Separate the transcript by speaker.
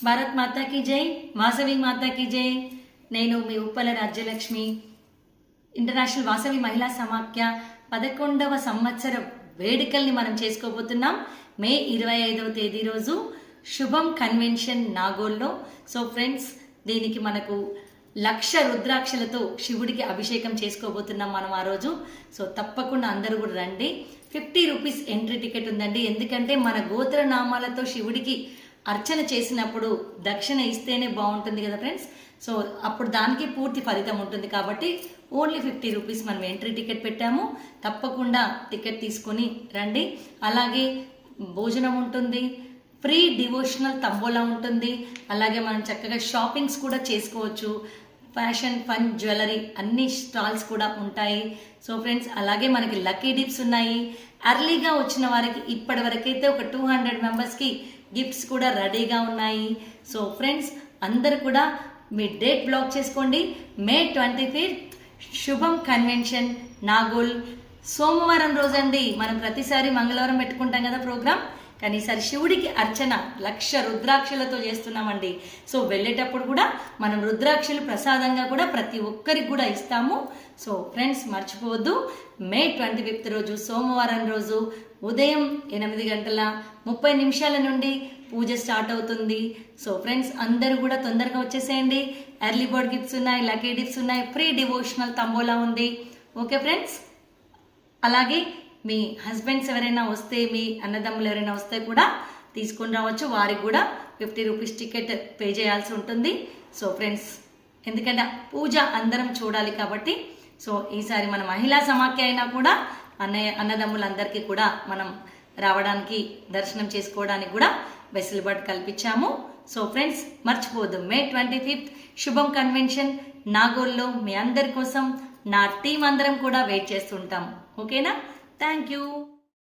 Speaker 1: భారత్ మాతా की జై, వాసవి మాతా की జై. నేను మీ ఉప్పల రాజ్యలక్ష్మి. ఇంటర్నేషనల్ వాసవి మహిళా సమాఖ్య 11వ సంవత్సర వేడుకల్ని మనం చేసుకోబోతున్నాం. మే 25వ తేదీ రోజు శుభం కన్వెన్షన్ నాగోల్లో. సో ఫ్రెండ్స్, దీనికి మనకు 1,00,000 రుద్రాక్షలతో శివుడికి అభిషేకం చేసుకోబోతున్నాం మనం ఆ రోజు. సో తప్పకుండా అందరూ కూడా రండి. 50 రూపీస్ ఎంట్రీ టికెట్ ఉందండి. ఎందుకంటే మన గోత్ర నామాలతో శివుడికి అర్చన చేసినప్పుడు దక్షిణ ఇస్తేనే బాగుంటుంది కదా ఫ్రెండ్స్. సో అప్పుడు దానికి పూర్తి ఫలితం ఉంటుంది కాబట్టి ఓన్లీ 50 రూపీస్ మనం ఎంట్రీ టికెట్ పెట్టాము. తప్పకుండా టికెట్ తీసుకొని రండి. అలాగే భోజనం ఉంటుంది, ఫ్రీ డివోషనల్ తంబోలా ఉంటుంది. అలాగే మనం చక్కగా షాపింగ్స్ కూడా చేసుకోవచ్చు. ఫ్యాషన్, ఫన్, జ్యువెలరీ అన్ని స్టాల్స్ కూడా ఉంటాయి. సో ఫ్రెండ్స్, అలాగే మనకి లక్కీ డిప్స్ ఉన్నాయి. అర్లీగా వచ్చిన వారికి ఇప్పటి వరకైతే ఒక 200 మెంబర్స్కి గిఫ్ట్స్ కూడా రెడీగా ఉన్నాయి. సో ఫ్రెండ్స్, అందరు కూడా మీ డేట్ బ్లాక్ చేసుకోండి. మే 25 శుభం కన్వెన్షన్ నాగోల్, సోమవారం రోజండి. మనం ప్రతిసారి మంగళవారం పెట్టుకుంటాం కదా ప్రోగ్రామ్, కానీ ఈసారి శివుడికి అర్చన 1,00,000 రుద్రాక్షలతో చేస్తున్నామండి. సో వెళ్ళేటప్పుడు కూడా మనం రుద్రాక్షలు ప్రసాదంగా కూడా ప్రతి ఒక్కరికి కూడా ఇస్తాము. సో ఫ్రెండ్స్, మర్చిపోవద్దు. మే 25 రోజు సోమవారం రోజు ఉదయం 8:30 నుండి పూజ స్టార్ట్ అవుతుంది. సో ఫ్రెండ్స్, అందరూ కూడా తొందరగా వచ్చేసేయండి. ఎర్లీ బర్డ్ గిఫ్ట్స్ ఉన్నాయి, లక్కీ గిఫ్ట్స్ ఉన్నాయి, ఫ్రీ డివోషనల్ తంబోలా ఉంది. ఓకే ఫ్రెండ్స్, అలాగే మీ హస్బెండ్స్ ఎవరైనా వస్తే, మీ అన్నదమ్ములు ఎవరైనా వస్తే కూడా తీసుకొని రావచ్చు. వారికి కూడా 50 రూపీస్ టికెట్ పే చేయాల్సి ఉంటుంది. సో ఫ్రెండ్స్, ఎందుకంటే పూజ అందరం చూడాలి కాబట్టి, సో ఈసారి మన మహిళా సమాఖ్య అయినా కూడా అన్నదమ్ములందరికీ కూడా మనం రావడానికి, దర్శనం చేసుకోవడానికి కూడా వెసులుబాటు కల్పించాము. సో ఫ్రెండ్స్, మర్చిపోవద్దు. మే 25 శుభం కన్వెన్షన్ నాగోల్లో మీ అందరి కోసం నా టీం అందరం కూడా వెయిట్ చేస్తుంటాం. ఓకేనా? Thank you.